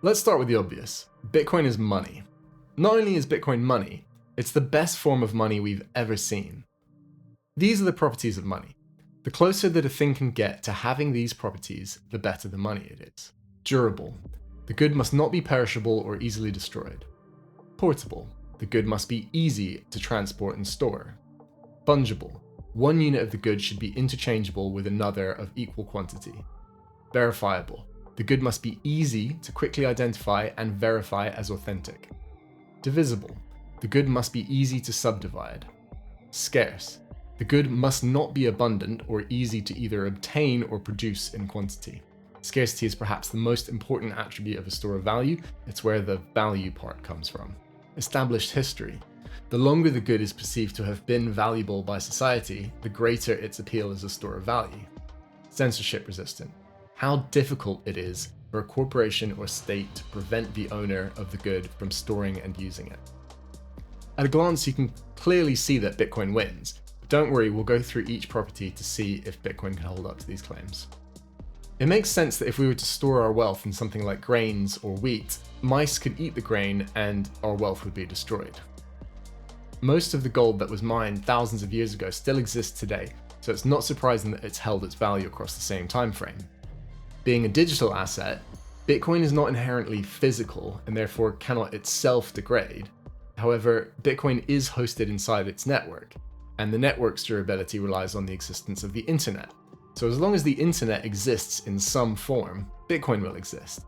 Let's start with the obvious. Bitcoin is money. Not only is Bitcoin money, it's the best form of money we've ever seen. These are the properties of money. The closer that a thing can get to having these properties, the better the money it is. Durable. The good must not be perishable or easily destroyed. Portable. The good must be easy to transport and store. Fungible. One unit of the good should be interchangeable with another of equal quantity. Verifiable. The good must be easy to quickly identify and verify as authentic. Divisible. The good must be easy to subdivide. Scarce. The good must not be abundant or easy to either obtain or produce in quantity. Scarcity is perhaps the most important attribute of a store of value. It's where the value part comes from. Established history. The longer the good is perceived to have been valuable by society, the greater its appeal as a store of value. Censorship resistant. How difficult it is for a corporation or state to prevent the owner of the good from storing and using it. At a glance, you can clearly see that Bitcoin wins, but don't worry, we'll go through each property to see if Bitcoin can hold up to these claims. It makes sense that if we were to store our wealth in something like grains or wheat, mice could eat the grain and our wealth would be destroyed. Most of the gold that was mined thousands of years ago still exists today, so it's not surprising that it's held its value across the same time frame. Being a digital asset, Bitcoin is not inherently physical and therefore cannot itself degrade. However, Bitcoin is hosted inside its network, and the network's durability relies on the existence of the internet. So as long as the internet exists in some form, Bitcoin will exist.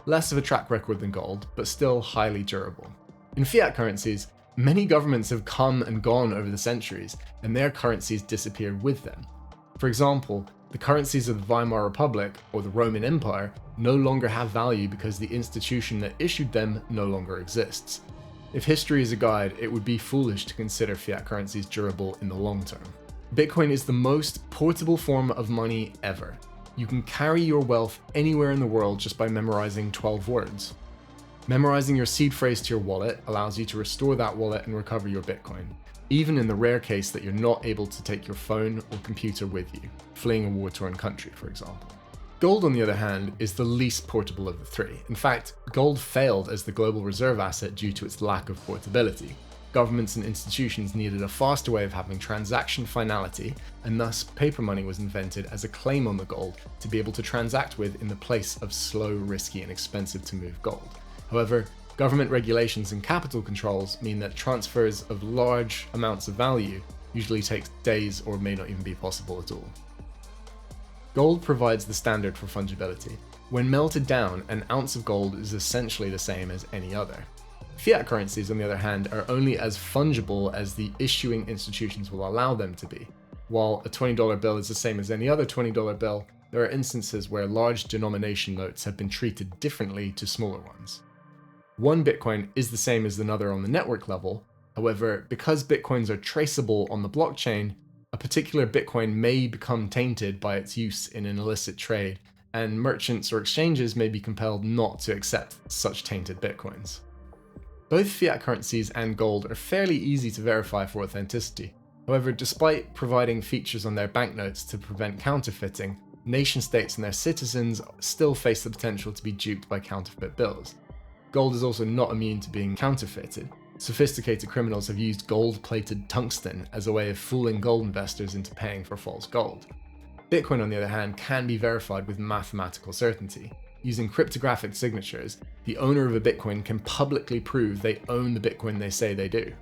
Less of a track record than gold, but still highly durable. In fiat currencies, many governments have come and gone over the centuries, and their currencies disappeared with them. For example, the currencies of the Weimar Republic or the Roman Empire no longer have value because the institution that issued them no longer exists. If history is a guide, it would be foolish to consider fiat currencies durable in the long term. Bitcoin is the most portable form of money ever. You can carry your wealth anywhere in the world just by memorizing 12 words. Memorizing your seed phrase to your wallet allows you to restore that wallet and recover your Bitcoin, even in the rare case that you're not able to take your phone or computer with you, fleeing a war-torn country, for example. Gold, on the other hand, is the least portable of the three. In fact, gold failed as the global reserve asset due to its lack of portability. Governments and institutions needed a faster way of having transaction finality, and thus paper money was invented as a claim on the gold to be able to transact with in the place of slow, risky, and expensive to move gold. However, government regulations and capital controls mean that transfers of large amounts of value usually takes days or may not even be possible at all. Gold provides the standard for fungibility. When melted down, an ounce of gold is essentially the same as any other. Fiat currencies, on the other hand, are only as fungible as the issuing institutions will allow them to be. While a $20 bill is the same as any other $20 bill, there are instances where large denomination notes have been treated differently to smaller ones. One Bitcoin is the same as another on the network level. However, because Bitcoins are traceable on the blockchain, a particular Bitcoin may become tainted by its use in an illicit trade, and merchants or exchanges may be compelled not to accept such tainted Bitcoins. Both fiat currencies and gold are fairly easy to verify for authenticity. However, despite providing features on their banknotes to prevent counterfeiting, nation-states and their citizens still face the potential to be duped by counterfeit bills. Gold is also not immune to being counterfeited. Sophisticated criminals have used gold-plated tungsten as a way of fooling gold investors into paying for false gold. Bitcoin, on the other hand, can be verified with mathematical certainty. Using cryptographic signatures, the owner of a Bitcoin can publicly prove they own the Bitcoin they say they do.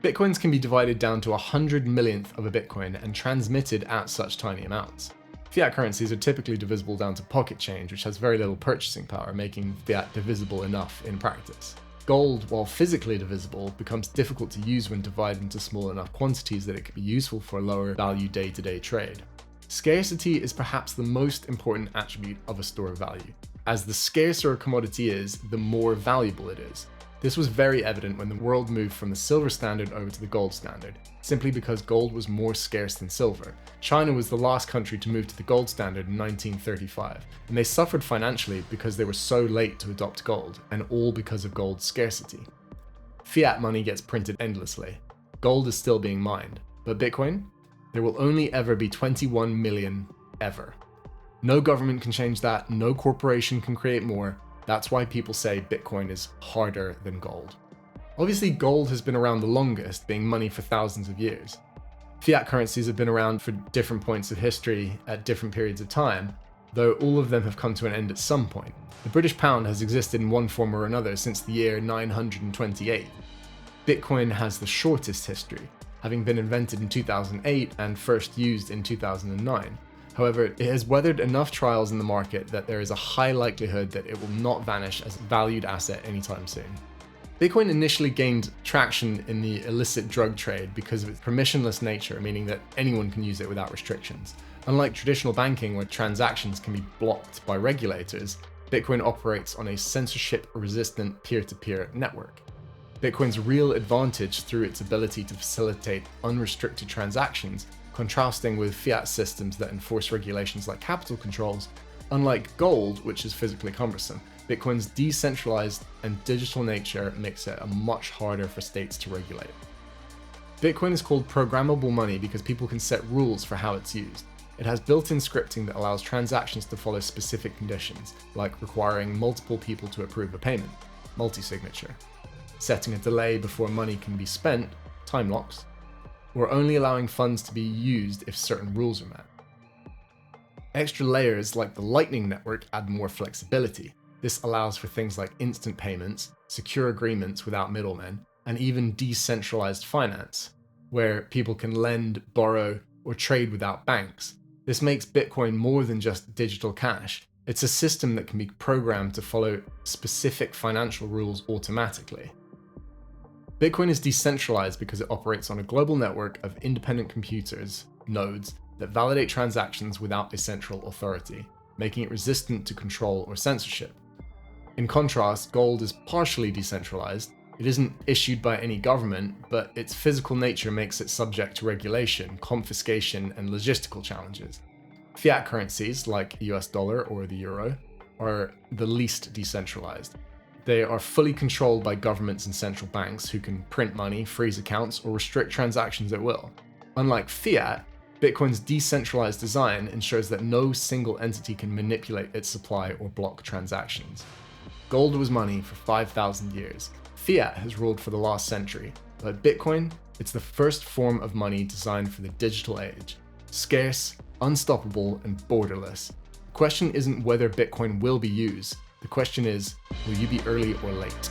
Bitcoins can be divided down to 100 millionth of a Bitcoin and transmitted at such tiny amounts. Fiat currencies are typically divisible down to pocket change, which has very little purchasing power, making fiat divisible enough in practice. Gold, while physically divisible, becomes difficult to use when divided into small enough quantities that it can be useful for a lower value day-to-day trade. Scarcity is perhaps the most important attribute of a store of value. As the scarcer a commodity is, the more valuable it is. This was very evident when the world moved from the silver standard over to the gold standard, simply because gold was more scarce than silver. China was the last country to move to the gold standard in 1935, and they suffered financially because they were so late to adopt gold, and all because of gold's scarcity. Fiat money gets printed endlessly. Gold is still being mined, but Bitcoin? There will only ever be 21 million, ever. No government can change that, no corporation can create more. That's why people say Bitcoin is harder than gold. Obviously, gold has been around the longest, being money for thousands of years. Fiat currencies have been around for different points of history at different periods of time, though all of them have come to an end at some point. The British pound has existed in one form or another since the year 928. Bitcoin has the shortest history, having been invented in 2008 and first used in 2009. However, it has weathered enough trials in the market that there is a high likelihood that it will not vanish as a valued asset anytime soon. Bitcoin initially gained traction in the illicit drug trade because of its permissionless nature, meaning that anyone can use it without restrictions. Unlike traditional banking, where transactions can be blocked by regulators, Bitcoin operates on a censorship-resistant peer-to-peer network. Bitcoin's real advantage through its ability to facilitate unrestricted transactions, contrasting with fiat systems that enforce regulations like capital controls. Unlike gold, which is physically cumbersome, Bitcoin's decentralized and digital nature makes it much harder for states to regulate. Bitcoin is called programmable money because people can set rules for how it's used. It has built-in scripting that allows transactions to follow specific conditions, like requiring multiple people to approve a payment, multi-signature, setting a delay before money can be spent, time locks, or only allowing funds to be used if certain rules are met. Extra layers like the Lightning Network add more flexibility. This allows for things like instant payments, secure agreements without middlemen, and even decentralized finance, where people can lend, borrow, or trade without banks. This makes Bitcoin more than just digital cash. It's a system that can be programmed to follow specific financial rules automatically. Bitcoin is decentralized because it operates on a global network of independent computers, nodes, that validate transactions without a central authority, making it resistant to control or censorship. In contrast, gold is partially decentralized. It isn't issued by any government, but its physical nature makes it subject to regulation, confiscation, and logistical challenges. Fiat currencies, like the US dollar or the euro, are the least decentralized. They are fully controlled by governments and central banks who can print money, freeze accounts, or restrict transactions at will. Unlike fiat, Bitcoin's decentralized design ensures that no single entity can manipulate its supply or block transactions. Gold was money for 5,000 years. Fiat has ruled for the last century, but Bitcoin, it's the first form of money designed for the digital age. Scarce, unstoppable, and borderless. The question isn't whether Bitcoin will be used. The question is, will you be early or late?